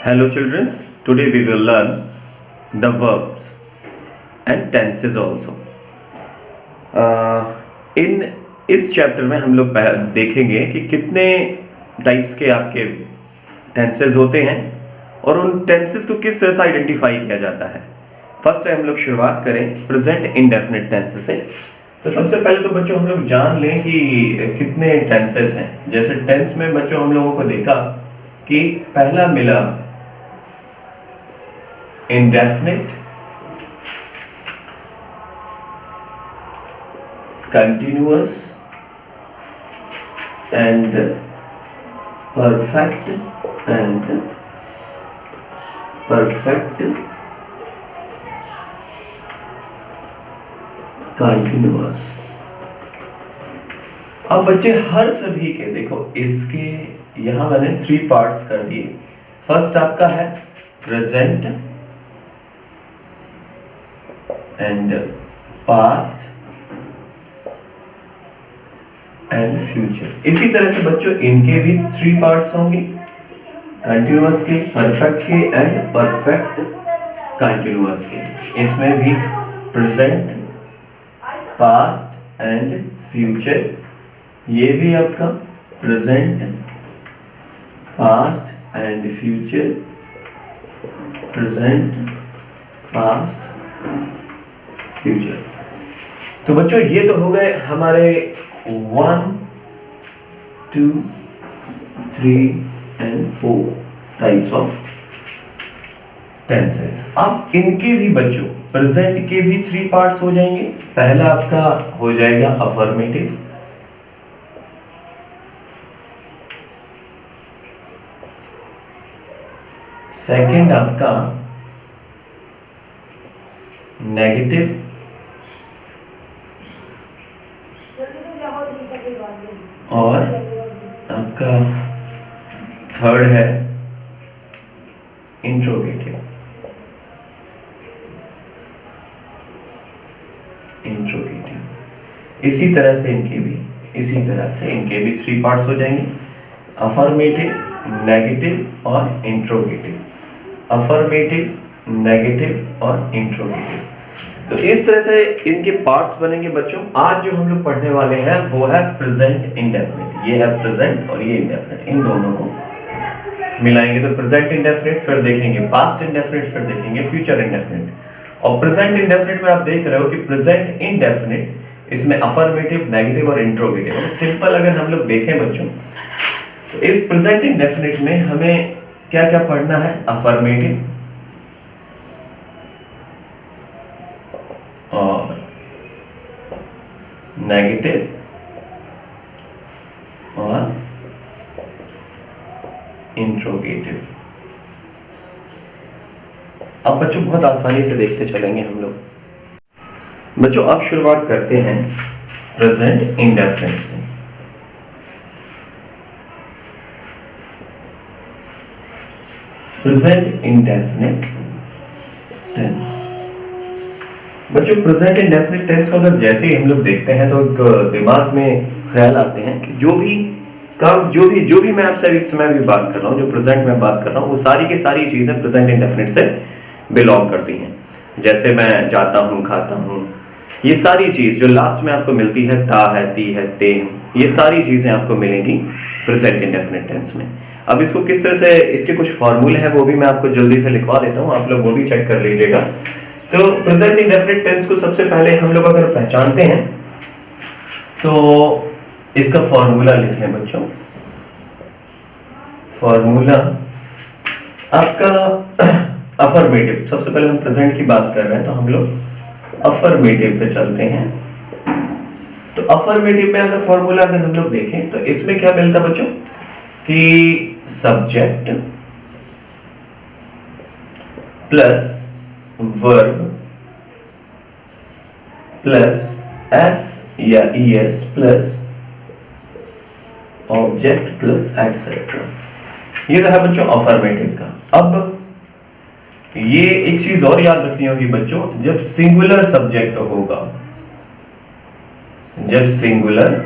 Hello children, today we will learn the verbs and tenses also. इन इस chapter में हम लोग देखेंगे कि कितने टाइप्स के आपके टेंसेस होते हैं और उन टेंसेस को किस तरह से आइडेंटिफाई किया जाता है। फर्स्ट हम लोग शुरुआत करें प्रेजेंट इंडेफिनिट टेंस से। तो सबसे पहले तो बच्चों हम लोग जान लें कि कितने टेंसेस हैं। जैसे टेंस में बच्चों हम लोगों को देखा कि पहला मिला indefinite, continuous and perfect continuous। अब बच्चे हर सभी के देखो, इसके यहां मैंने 3 पार्ट्स कर दिए। फर्स्ट आपका है present and past and future। इसी तरह से बच्चों इनके भी 3 पार्ट्स होंगे, कंटिन्यूअस के, परफेक्ट के एंड परफेक्ट कंटिन्यूअस के। इसमें भी प्रेजेंट, पास्ट एंड फ्यूचर। ये भी आपका present, past and future, present, past, future. तो बच्चों ये तो हो गए हमारे 1, 2, 3 एंड 4 टाइप्स ऑफ टेंसेस। अब इनके भी बच्चों प्रेजेंट के भी 3 पार्ट्स हो जाएंगे। पहला आपका हो जाएगा अफर्मेटिव, सेकंड आपका नेगेटिव, और आपका थर्ड है इंट्रोगेटिव। इसी तरह से इनके भी 3 पार्ट्स हो जाएंगे, अफर्मेटिव, नेगेटिव और इंट्रोगेटिव। अफर्मेटिव, नेगेटिव और इंट्रोगेटिव। तो इस तरह से इनके पार्ट्स बनेंगे बच्चों। आज जो हम लोग पढ़ने वाले हैं वो है प्रेजेंट इंडेफिनिट। ये है प्रेजेंट और ये इंडेफिनिट, इन दोनों को मिलाएंगे तो प्रेजेंट इंडेफिनिट, फिर देखेंगे पास्ट इंडेफिनिट, फिर देखेंगे फ्यूचर इंडेफिनिट। और प्रेजेंट इंडेफिनिट में आप देख रहे हो कि प्रेजेंट इंडेफिनिट इसमें अफर्मेटिव, नेगेटिव और इंट्रोगेटिव। सिंपल अगर हम लोग देखें बच्चों तो इस प्रेजेंट इंडेफिनिट में हमें क्या क्या पढ़ना है, अफर्मेटिव और नेगेटिव और इंट्रोगेटिव। अब बच्चों बहुत आसानी से देखते चलेंगे हम लोग। बच्चों अब शुरुआत करते हैं प्रेजेंट इंडेफिनिट से। Present indefinite tense. बच्चों प्रेजेंट इंडेफिनिट टेंस को अगर जैसे ही हम लोग देखते हैं तो एक दिमाग में ख्याल आते हैं कि जो भी काम, जो भी मैं आपसे इस समय भी बात कर रहा हूँ, जो प्रेजेंट में बात कर रहा हूँ, वो सारी की सारी चीजें प्रेजेंट इंडेफिनिट से बिलोंग करती हैं। जैसे मैं जाता हूँ, खाता हूँ, ये सारी चीज जो लास्ट में आपको मिलती है, ता है, ती है, ते है, ये सारी चीजें आपको मिलेंगी प्रेजेंट इंडेफिनिट टेंस में। अब इसको किस तरह से, इसके कुछ फॉर्मूले हैं वो भी मैं आपको जल्दी से लिखवा देता हूँ, आप लोग वो भी चेक कर लीजिएगा। तो प्रेजेंट इंडेफिनिट टेंस को सबसे पहले हम लोग अगर पहचानते हैं तो इसका फॉर्मूला लिख लें बच्चों। फॉर्मूला आपका अफर्मेटिव, सबसे पहले हम प्रेजेंट की बात कर रहे हैं तो हम लोग अफर्मेटिव पे चलते हैं। तो अफर्मेटिव में अगर फॉर्मूला अगर हम लोग देखें तो इसमें क्या मिलता बच्चों कि subject plus verb plus S या E S plus object plus etcetera. ये रहा बच्चों अफर्मेटिव का। अब ये एक चीज और याद रखनी होगी बच्चों, जब सिंगुलर सब्जेक्ट होगा, जब सिंगुलर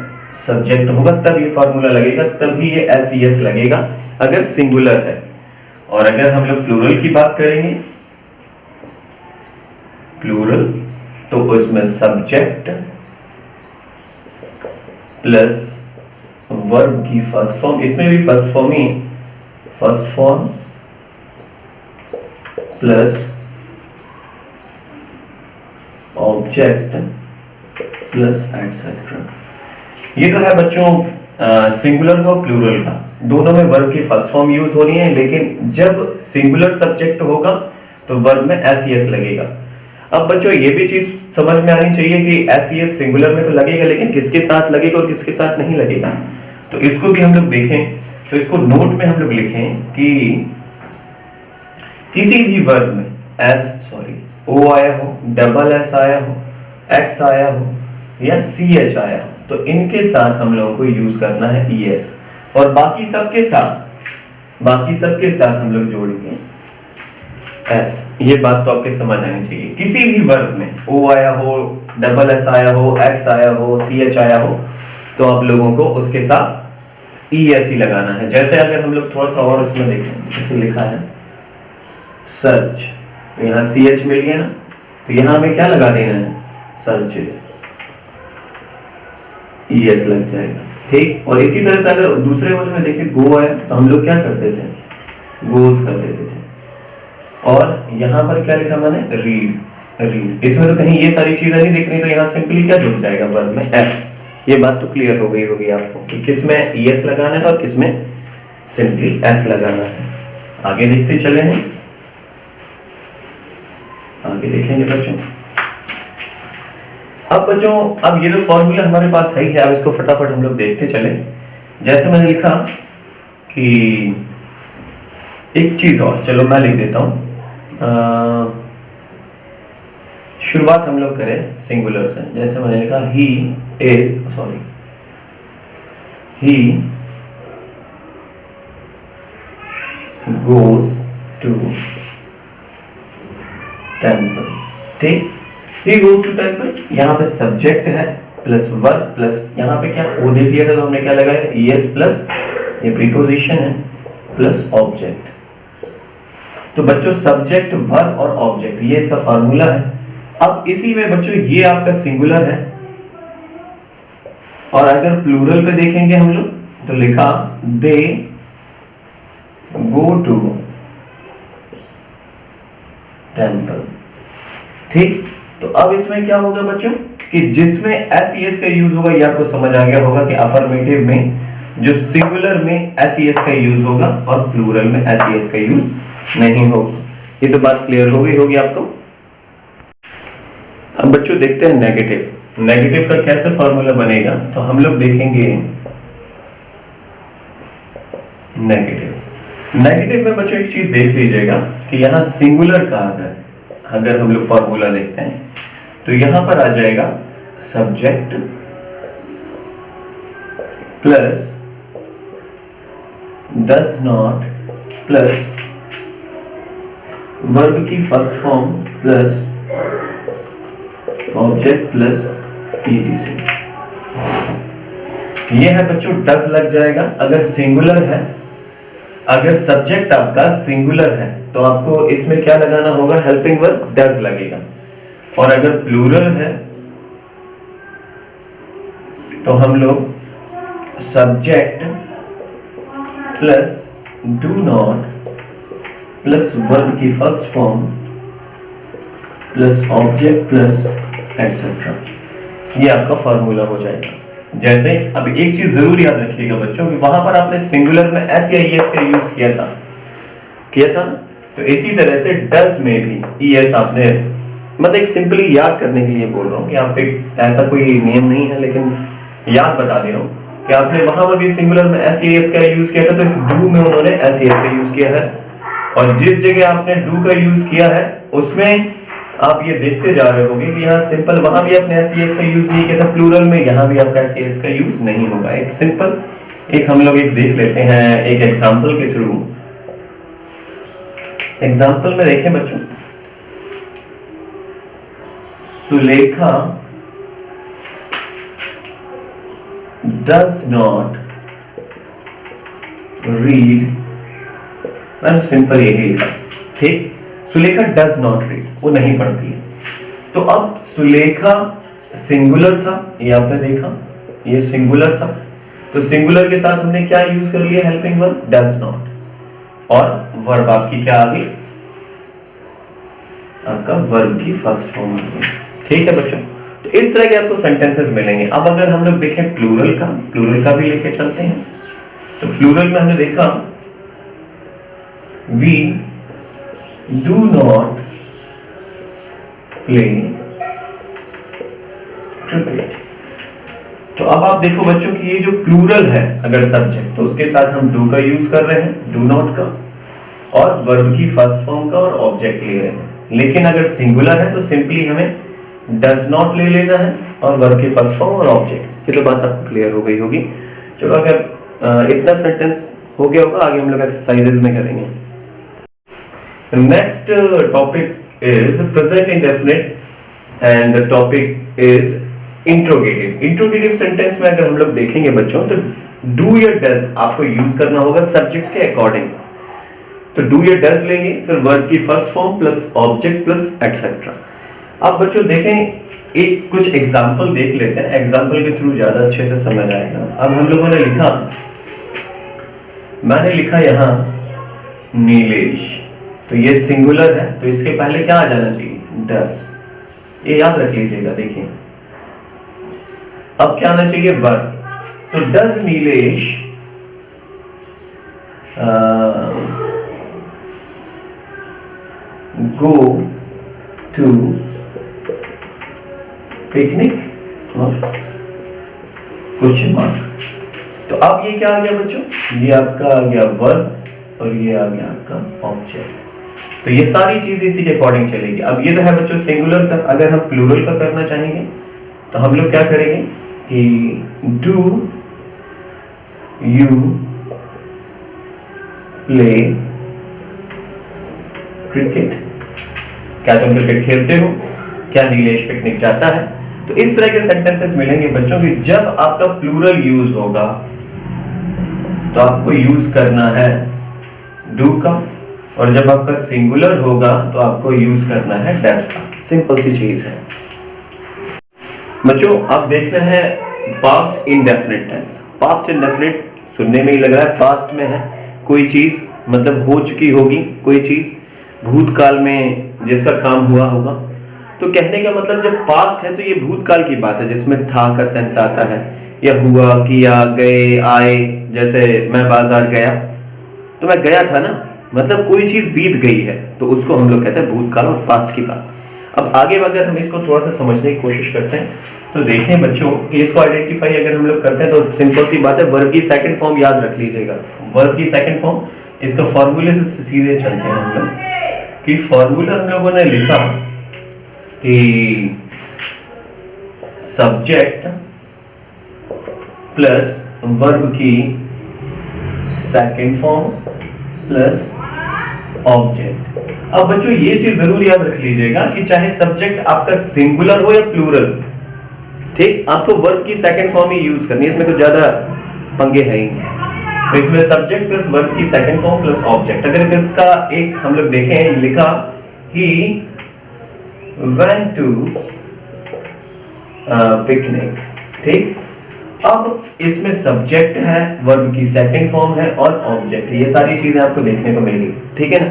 सब्जेक्ट होगा तब ये फॉर्मूला लगेगा, तभी ये एस लगेगा अगर सिंगुलर है। और अगर हम लोग प्लूरल की बात करेंगे, प्लूरल, तो उसमें सब्जेक्ट प्लस वर्ब की फर्स्ट फॉर्म, इसमें भी फर्स्ट फॉर्म ही, first form plus object plus etcetera. ये तो है बच्चों सिंगुलर का और प्लूरल का, दोनों में वर्ब की फर्स्ट फॉर्म यूज हो रही है, लेकिन जब सिंगुलर सब्जेक्ट होगा तो वर्ब में एस लगेगा। अब बच्चों ये भी चीज समझ में आनी चाहिए कि एस सिंगुलर में तो लगेगा, लेकिन किसके साथ लगेगा और किसके साथ नहीं लगेगा, तो इसको भी हम लोग देखें। तो इसको नोट में हम लोग लिखें कि किसी भी वर्ब में ओ आया हो, डबल एस आया हो, एक्स आया हो या सी एच आया हो, तो इनके साथ हम लोगों को यूज करना है ईएस, और बाकी सबके साथ हम लोग जोड़ेंगे एस। ये बात तो आपके समझ आनी चाहिए। किसी भी वर्ब में ओ आया हो, डबल एस आया हो, एक्स आया हो, सी एच आया हो, तो आप लोगों को उसके साथ ईएस ही लगाना है। जैसे अगर हम लोग थोड़ा सा और इसमें देखें, जैसे लिखा है सर्च, तो यहाँ सी एच मिल गया ना, तो यहाँ हमें क्या लगा देना है, सर्चेज, ईएस लग जाएगा, ठीक। और इसी तरह से अगर दूसरे वर्ड में देखिए गो आया, तो हम लोग क्या करते थे, गोज कर देते थे। और यहाँ पर क्या लिखा मैंने, रीड। इसमें तो कहीं ये सारी चीजें नहीं दिख रही, तो यहाँ सिंपली क्या जुड़ जाएगा, वर्ब में एस। ये बात तो क्लियर हो गई होगी आपको कि किसमें ईएस लगाना है और किसमें सिंपली एस लगाना है। आगे देखते चले हैं, आगे देखेंगे बच्चों। अब बच्चों, अब ये जो फॉर्मूला हमारे पास है ही है, अब इसको फटाफट हम लोग देखते चले। जैसे मैंने लिखा कि एक चीज और, चलो मैं लिख देता हूं। शुरुआत हम लोग करें सिंगुलर से। जैसे मैंने लिखा ही गोज टू टेम्पल, ठीक। ही गोज टू टेम्पल, यहाँ पे सब्जेक्ट है प्लस वर्ब प्लस, यहाँ पे क्या वो देख लिया था तो हमने क्या लगाया, ईएस प्लस ये प्रीपोजिशन है प्लस ऑब्जेक्ट। तो बच्चों सब्जेक्ट, वर्ब और ऑब्जेक्ट, ये इसका फार्मूला है। अब इसी में बच्चों ये आपका सिंगुलर है, और अगर प्लूरल पे देखेंगे हम लोग, तो लिखा दे गो टू टेम्पल, ठीक। तो अब इसमें क्या होगा बच्चों कि जिसमें एस का यूज होगा, ये आपको समझ आ गया होगा कि अफर्मेटिव में जो सिंगुलर में एस का यूज होगा और प्लूरल में एस का यूज नहीं होगा। ये तो बात क्लियर हो गई होगी आपको। अब बच्चों देखते हैं नेगेटिव। नेगेटिव का कैसे फॉर्मूला बनेगा, तो हम लोग देखेंगे नेगेटिव में बच्चों एक चीज देख लीजिएगा कि यहाँ सिंगुलर का अगर हम लोग फॉर्मूला देखते हैं, तो यहां पर आ जाएगा subject plus does not plus verb की first form plus object plus ETC. ये है बच्चों डज लग जाएगा अगर सिंगुलर है। अगर सब्जेक्ट आपका सिंगुलर है तो आपको इसमें क्या लगाना होगा, हेल्पिंग वर्ब डज लगेगा। और अगर प्लूरल है तो हम लोग subject plus do not plus verb की first form plus object plus etcetera, ये आपका फॉर्मूला हो जाएगा। जैसे अब एक चीज जरूर याद रखिएगा बच्चों कि वहां पर आपने सिंगुलर में एस या ईएस का यूज किया था, तो इसी तरह से डज में भी ईएस आपने, मतलब एक सिंपली याद करने के लिए बोल रहा हूँ कि आप एक ऐसा कोई नियम नहीं है, लेकिन याद बता दे रहा हूँ कि आपने वहां पर भी सिंगुलर में एस या ईएस का यूज किया था, तो इस डू में उन्होंने एस या ईएस का यूज किया है। और जिस जगह आपने डू का यूज किया है उसमें आप ये देखते जा रहे होंगे कि यहाँ सिंपल, वहां भी आपने एस का यूज नहीं किया था प्लूरल में, यहाँ भी आपका एस का यूज नहीं होगा। एक सिंपल एक हम लोग एक देख लेते हैं एक एग्जांपल के थ्रू। एग्जांपल में देखें बच्चों, सुलेखा डज नॉट रीड मैंने सिंपल यही लिखा, ठीक। सुलेखा डज नॉट रीड, वो नहीं पढ़ती है। तो अब सुलेखा सिंगुलर था, ये आपने देखा, ये सिंगुलर था, तो सिंगुलर के साथ हमने क्या यूज कर लिया, हेल्पिंग वर्ब डज नॉट, और वर्ब आपकी क्या आ गई, आपका वर्ब की फर्स्ट फॉर्म आ गई। ठीक है बच्चों, तो इस तरह के आपको सेंटेंसेस मिलेंगे। अब अगर हम लोग देखें प्लूरल का भी लेके चलते हैं। तो प्लूरल में हमने देखा we do not play cricket. तो अब आप देखो बच्चों कि ये जो प्लूरल है अगर सब्जेक्ट, तो उसके साथ हम डू का यूज कर रहे हैं, डू नॉट का, और वर्ब की फर्स्ट फॉर्म का और ऑब्जेक्ट ले रहे हैं। लेकिन अगर सिंगुलर है तो सिंपली हमें डज नॉट ले लेना है और वर्ब की फर्स्ट फॉर्म और ऑब्जेक्ट। ये तो बात आपको क्लियर हो गई होगी। चलो, अगर इतना सेंटेंस हो गया होगा, आगे हम लोग एक्सरसाइजेज में करेंगे। Next topic is present indefinite and the topic is interrogative. Interrogative sentence में अगर हम लोग देखेंगे बच्चों, तो डू या डज आपको यूज करना होगा सब्जेक्ट के अकॉर्डिंग। तो डू या डज लेंगे, फिर वर्ब की first form plus object plus etcetera. अब बच्चों देखें, एक कुछ एग्जाम्पल देख लेते हैं, एग्जाम्पल के थ्रू ज्यादा अच्छे से समझ आएगा। अब हम लोगों ने लिखा, मैंने लिखा यहां नीलेश, तो ये सिंगुलर है, तो इसके पहले क्या आ जाना चाहिए, डज। ये याद रख लीजिएगा। देखिए अब क्या आना चाहिए, वर्ब। तो does Nilesh go to picnic और क्वेश्चन मार्क। तो अब ये क्या आ गया बच्चों, ये आपका आ गया वर्ब और ये आ गया आपका ऑब्जेक्ट। तो ये सारी चीजें इसी के अकॉर्डिंग चलेगी। अब ये तो है बच्चों सिंगुलर का। अगर हम प्लूरल का करना चाहेंगे तो हम लोग क्या करेंगे कि डू यू प्ले क्रिकेट, क्या तुम क्रिकेट खेलते हो, क्या नीलेश पिकनिक जाता है। तो इस तरह के सेंटेंसेस मिलेंगे बच्चों की जब आपका प्लूरल यूज होगा तो आपको यूज करना है डू का, और जब आपका सिंगुलर होगा तो आपको यूज करना है डज का। सिंपल सी चीज है बच्चों। आप देख रहे हैं past indefinite tense. Past indefinite सुनने में ही लग रहा है पास्ट में है, कोई चीज मतलब हो चुकी होगी, कोई चीज भूतकाल में जिसका काम हुआ होगा। तो कहने का मतलब जब पास्ट है तो ये भूतकाल की बात है जिसमें था का सेंस आता है, या हुआ, किया, गए, आए। जैसे मैं बाजार गया, तो मैं गया था ना, मतलब कोई चीज बीत गई है, तो उसको हम लोग कहते हैं भूतकाल और पास्ट की बात। अब आगे अगर हम इसको थोड़ा सा समझने की कोशिश करते हैं तो देखें बच्चों कि इसको आइडेंटिफाई अगर हम लोग करते हैं तो सिंपल सी बात है, वर्ब की सेकंड फॉर्म याद रख लीजिएगा। वर्ब की सेकंड फॉर्म, इसका फॉर्मूले से सीधे चलते हैं हम लोग कि फॉर्मूला हम लोगों ने लिखा कि सब्जेक्ट प्लस वर्ब की सेकंड फॉर्म प्लस ऑब्जेक्ट। अब बच्चों ये चीज जरूर याद रख लीजिएगा कि चाहे सब्जेक्ट आपका सिंगुलर हो या प्लूरल, ठीक, आपको वर्ब की सेकंड फॉर्म ही यूज करनी है, इसमें कुछ ज्यादा पंगे है ही नहीं। तो इसमें सब्जेक्ट प्लस वर्ब की सेकंड फॉर्म प्लस ऑब्जेक्ट। अगर इसका एक हम लोग देखें, लिखा ही went to पिकनिक, ठीक। अब इसमें सब्जेक्ट है, वर्ब की सेकंड फॉर्म है और ऑब्जेक्ट है। ये सारी चीजें आपको देखने को मिलेगी, ठीक है ना।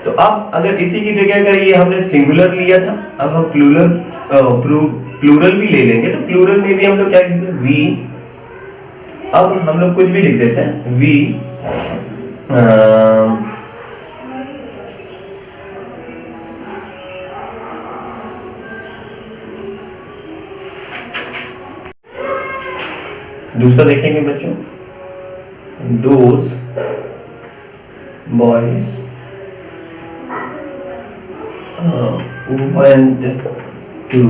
तो अब अगर इसी की जगह अगर ये हमने सिंगुलर लिया था, अब हम प्लूरल भी ले लेंगे। तो प्लूरल में भी हम लोग क्या लिखेंगे, वी। अब हम लोग कुछ भी लिख देते हैं, वी दूसरा देखेंगे बच्चों, those boys went to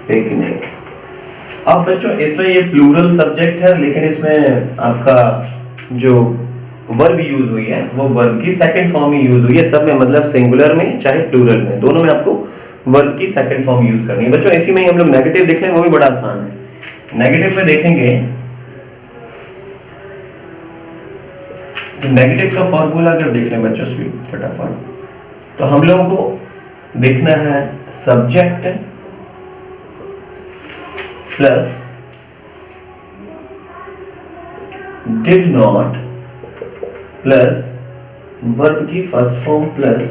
picnic. अब बच्चों इसमें ये प्लूरल सब्जेक्ट है, लेकिन इसमें आपका जो वर्ब यूज हुई है वो वर्ब की सेकंड फॉर्म ही यूज हुई है। सब में मतलब सिंगुलर में चाहे प्लूरल में, दोनों में आपको वर्ब की सेकंड फॉर्म यूज करनी है। बच्चों इसी में ही हम लोग नेगेटिव देख लेंगे, वो भी बड़ा आसान है। नेगेटिव में देखेंगे तो नेगेटिव का फॉर्मूला अगर देख लें बच्चों फटाफट, तो हम लोगों को देखना है subject plus did not plus verb की first form plus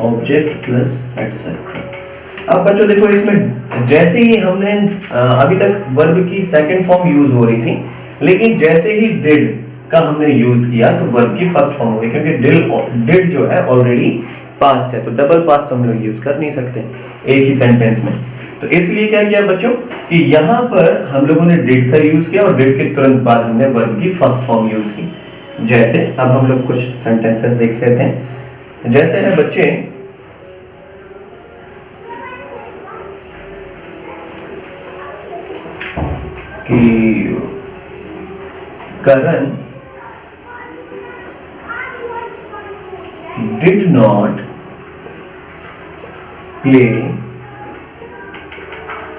object plus etcetera. अब बच्चों देखो इसमें जैसे ही हमने अभी तक वर्ब की सेकंड फॉर्म यूज हो रही थी, लेकिन जैसे ही डिड का हमने यूज किया तो वर्ब की फर्स्ट फॉर्म हो गई, क्योंकि डिड जो है ऑलरेडी पास्ट है, तो डबल पास्ट तो हम लोग यूज कर नहीं सकते एक ही सेंटेंस में। तो इसलिए क्या किया बच्चों कि यहाँ पर हम लोगों ने डिड का यूज किया और डिड के तुरंत बाद हमने वर्ब की फर्स्ट फॉर्म यूज की। जैसे अब हम लोग कुछ सेंटेंसेस देख लेते हैं। जैसे है बच्चे कि करण डिड नॉट प्ले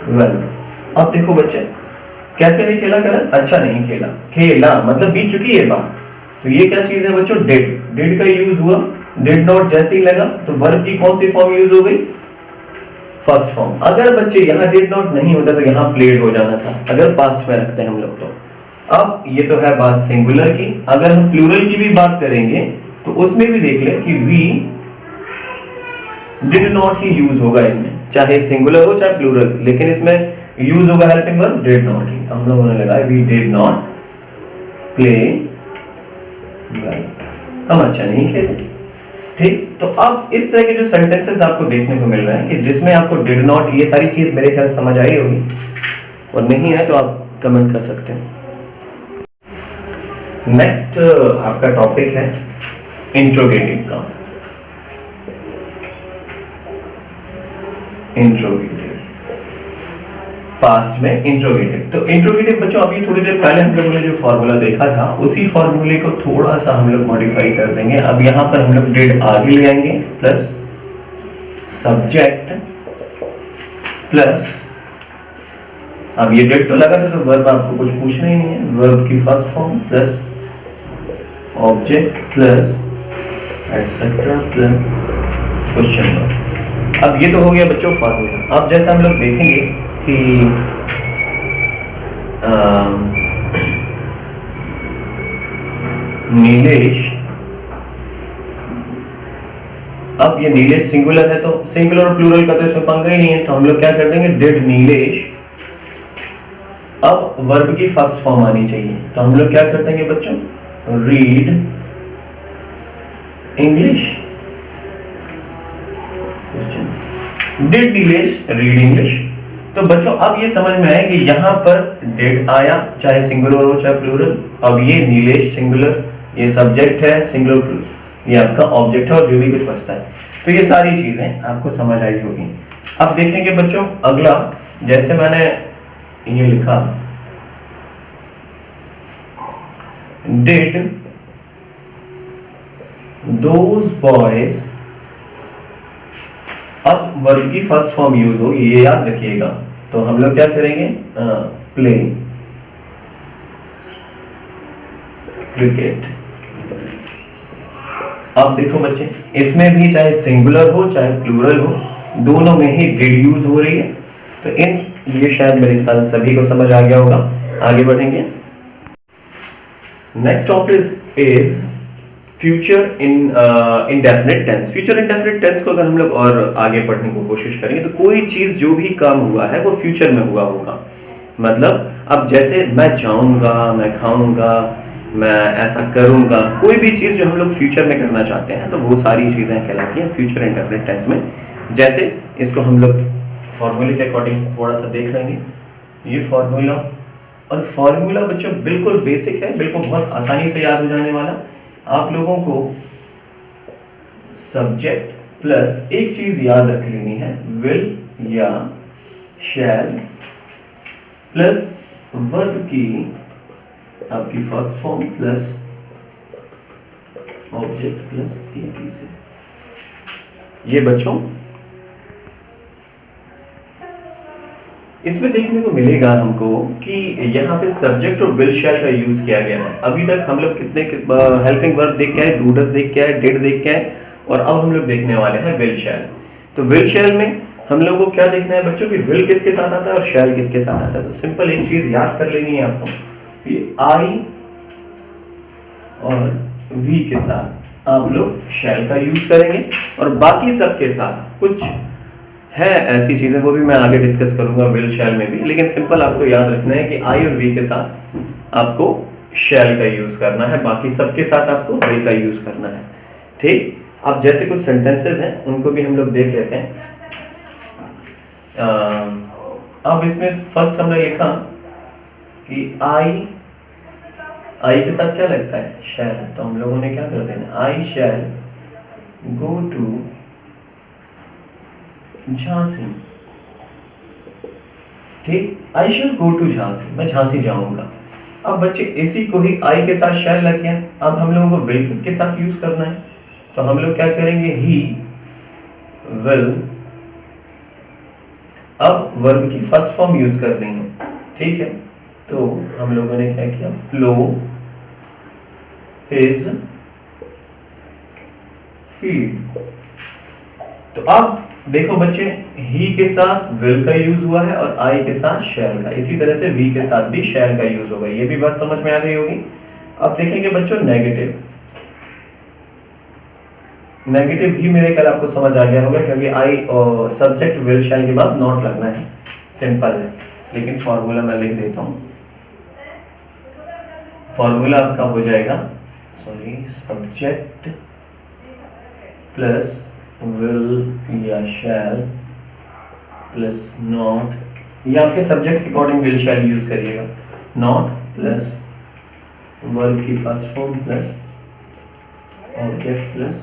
वेल। अब देखो बच्चे कैसे नहीं खेला करण, अच्छा नहीं खेला, खेला मतलब बीत चुकी है बात। तो ये क्या चीज है बच्चों, डिड, डिड का यूज हुआ, डिड नॉट जैसे ही लगा तो वर्ब की कौन सी फॉर्म यूज हो गई, फर्स्ट फॉर्म। अगर बच्चे यहाँ डिड नॉट नहीं होता तो यहाँ प्लेड हो जाना था, अगर पास्ट में रखते हैं हम लोग तो। अब ये तो है बात सिंगुलर की, अगर हम प्लूरल की भी बात करेंगे तो उसमें भी देख ले कि वी डिड नॉट ही यूज होगा इनमें, चाहे सिंगुलर हो चाहे प्लूरल, लेकिन इसमें यूज होगा हेल्पिंग वर्ब डिड नॉट ही। हम लोगों ने लगाया we did not play well, हम अच्छा नहीं खेले। ठीक, तो अब इस तरह के जो सेंटेंसेस आपको देखने को मिल रहे हैं कि जिसमें आपको डिड नॉट, ये सारी चीज मेरे ख्याल समझ आई होगी, और नहीं है तो आप कमेंट कर सकते हैं। नेक्स्ट आपका टॉपिक है इंट्रोगेटिव का। इंट्रोगेटिव पास्ट में इंट्रोगेटिव। तो इंट्रोगेटिव बच्चों अभी थोड़ी देर पहले हम लोगों ने जो फॉर्मूला देखा था उसी फॉर्मूले को थोड़ा सा हम लोग मॉडिफाई कर देंगे। अब यहां पर हम लोग डिड आगे ले आएंगे प्लस सब्जेक्ट प्लस, अब ये डिड तो लगा था तो वर्ब आपको कुछ पूछना ही नहीं है, वर्ब की first form plus object plus etcetera plus question mark. अब ये तो हो गया बच्चों फॉर्मूला। अब जैसे हम लोग देखेंगे कि नीलेश, अब ये नीलेश सिंगुलर है तो सिंगुलर और प्लूरल का तो इसमें पंगा ही नहीं है, तो हम लोग क्या कर देंगे डिड नीलेश। अब वर्ब की फर्स्ट फॉर्म आनी चाहिए, तो हम लोग क्या कर देंगे बच्चों, read English. Did Nilesh read English. तो बच्चों अब ये समझ में आया कि यहां पर डिड आया, चाहे सिंगुलर हो चाहे प्लूरल। अब ये नीलेश सिंगुलर, ये सब्जेक्ट है सिंगुलर, ये आपका ऑब्जेक्ट है और जो भी कुछ बचता है। तो ये सारी चीजें आपको समझ आई होगी। अब देखेंगे बच्चों अगला, जैसे मैंने ये लिखा डिड दोज बॉयज, अब वर्ब की फर्स्ट फॉर्म यूज होगी, ये याद रखिएगा। तो हम लोग क्या करेंगे, प्ले क्रिकेट। अब देखो बच्चे इसमें भी चाहे सिंगुलर हो चाहे प्लूरल हो, दोनों में ही डिड यूज हो रही है। तो ये शायद मेरे ख्याल सभी को समझ आ गया होगा। आगे बढ़ेंगे। Next topic is future indefinite tense. Future indefinite tense को अगर हम लोग और आगे पढ़ने की कोशिश करेंगे तो कोई चीज जो भी काम हुआ है वो फ्यूचर में हुआ होगा। मतलब अब जैसे मैं जाऊंगा, मैं खाऊंगा, मैं ऐसा करूंगा, कोई भी चीज जो हम लोग फ्यूचर में करना चाहते हैं तो वो सारी चीजें कहलाती हैं फ्यूचर इंडेफिनिट टेंस में। जैसे इसको हम लोग फॉर्मूले के अकॉर्डिंग थोड़ा सा देख लेंगे। ये फॉर्मूला, और फॉर्मूला बच्चों बिल्कुल बेसिक है, बिल्कुल बहुत आसानी से याद हो जाने वाला। आप लोगों को सब्जेक्ट प्लस एक चीज याद रख लेनी है, विल या शैल प्लस वर्ब की आपकी first form plus object plus ETC. ये बच्चों इसमें देखने को मिलेगा हमको कि यहाँ पे सब्जेक्ट और विल शैल का यूज किया गया है। अभी तक हम लोग कितने हेल्पिंग वर्ब देख के आए, डू डज देख के आए, डिड देख के आए, और अब हम लोग देखने वाले हैं विल शैल। तो विल शैल में हम लोगों को क्या देखना है बच्चों, कि विल किसके साथ आता है और शैल किसके साथ आता है। तो सिंपल एक चीज याद कर लेनी है आपको कि आई और वी के साथ आप लोग शैल का यूज करेंगे, और बाकी सबके साथ कुछ है ऐसी चीजें, वो भी मैं आगे डिस्कस करूंगा विल शैल में भी, लेकिन सिंपल आपको याद रखना है कि आई और वी के साथ आपको शैल का यूज करना है, बाकी सबके साथ आपको विल का यूज करना है। ठीक, अब जैसे कुछ सेंटेंसेस हैं उनको भी हम लोग देख लेते हैं। अब इसमें फर्स्ट हमने लिखा कि आई के साथ क्या लगता है, शैल, तो हम लोगों ने क्या कर देना, आई शैल गो टू झांसी। ठीक, आई शैल गो टू झांसी, मैं झांसी जाऊंगा। अब बच्चे इसी को ही आई के साथ शैल लग गया, अब हम लोगों को विल किसके साथ यूज करना है, तो हम लोग क्या करेंगे, ही विल। अब वर्ब की फर्स्ट फॉर्म यूज कर देंगे। ठीक है, तो हम लोगों ने क्या किया, फ्लो हिज फील्ड। तो अब देखो बच्चे, ही के साथ विल का यूज हुआ है और आई के साथ शैल का, इसी तरह से वी के साथ भी शैल का यूज होगा। ये भी बात समझ में आ गई होगी। अब देखेंगे बच्चों नेगेटिव। नेगेटिव भी मेरे ख्याल आपको समझ आ गया होगा, क्योंकि आई और सब्जेक्ट विल शैल के बाद नॉट लगना है, सिंपल है। लेकिन फॉर्मूला मैं लिख देता हूं। फॉर्मूला आपका हो जाएगा, सॉरी, सब्जेक्ट प्लस विल या शैल प्लस नॉट, या आपके सब्जेक्ट के अकॉर्डिंग विल शैल यूज करिएगा, नॉट प्लस वर्ब की first form plus object plus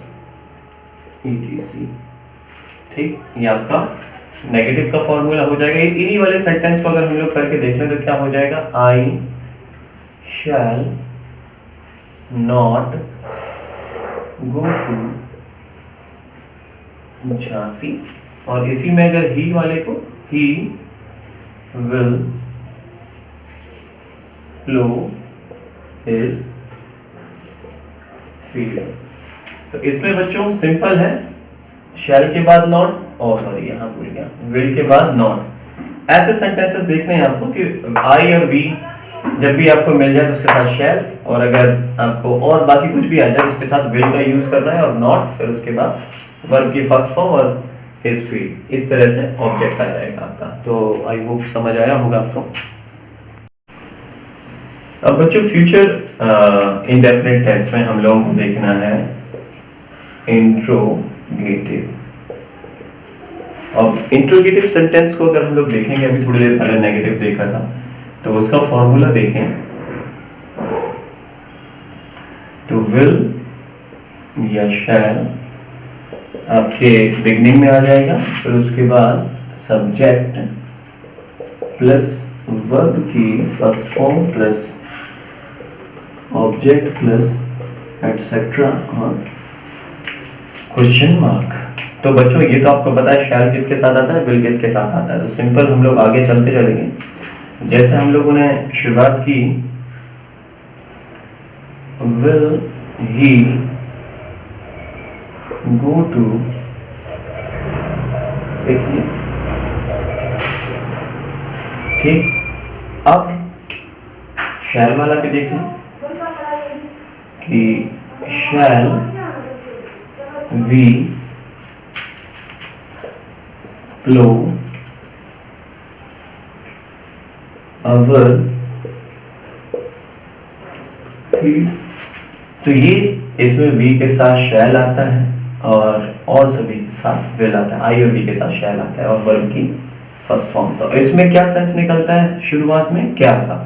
etc. ठीक, ये आपका नेगेटिव का फॉर्मूला हो जाएगा। इन्हीं वाले सेंटेंस को अगर हम लोग करके देख लें तो क्या हो जाएगा, I shall not go to Jhansi, और इसी में अगर ही वाले को, he will flow his field. तो इसमें बच्चों सिंपल है, शैल के बाद नॉट, और सॉरी यहां भूल गया, विल के बाद नॉट। ऐसे सेंटेंसेस देखने हैं आपको कि आई और वी जब भी आपको मिल जाए तो उसके साथ शैल, और अगर आपको और बाकी कुछ भी आ जाए तो उसके साथ विल का यूज करना है, और नॉट, फिर उसके बाद वर्ब की फर्स्ट फॉर्म और हिज फील्ड, इस तरह से ऑब्जेक्ट आ जाएगा आपका। तो आई होप समझ आया होगा आपको। अब बच्चों फ्यूचर इंडेफिनिट टेंस में हम लोगों को देखना है इंट्रोगेटिव। अब इंट्रोगेटिव सेंटेंस को अगर हम लोग देखेंगे, अभी थोड़ी देर पहले नेगेटिव देखा था, तो उसका फॉर्मूला देखें तो विल या शैल आपके बिगनिंग में आ जाएगा, फिर उसके बाद सब्जेक्ट प्लस वर्ब की first form plus object plus etcetera और क्वेश्चन मार्क। तो बच्चों ये तो आपको पता है शैल किसके साथ आता है, विल किसके साथ आता है। तो सिंपल हम लोग आगे चलते चलेंगे। जैसे हम लोगों ने शुरुआत की, will he go to picnic. ठीक, अब शैल वाला भी देख लें कि shall we plough our field. तो ये इसमें वी के साथ शैल आता है और सभी के साथ विल आता है, आई और वी के साथ शैल आता है और वर्ब की फर्स्ट फॉर्म। तो इसमें क्या सेंस निकलता है, शुरुआत में क्या था,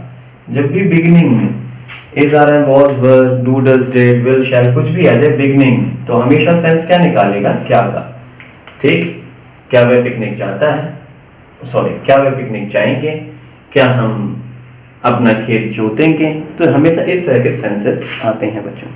जब भी बिगिनिंग में is are and was were do does did will shall कुछ भी आ जाए बिगिनिंग में, तो हमेशा सेंस क्या निकालेगा, क्या का। ठीक, क्या वह पिकनिक जाता है, सॉरी क्या वह पिकनिक जाएंगे, क्या हम अपना खेत जोतेंगे, तो हमेशा इस तरह के सेंसेस आते हैं बच्चों।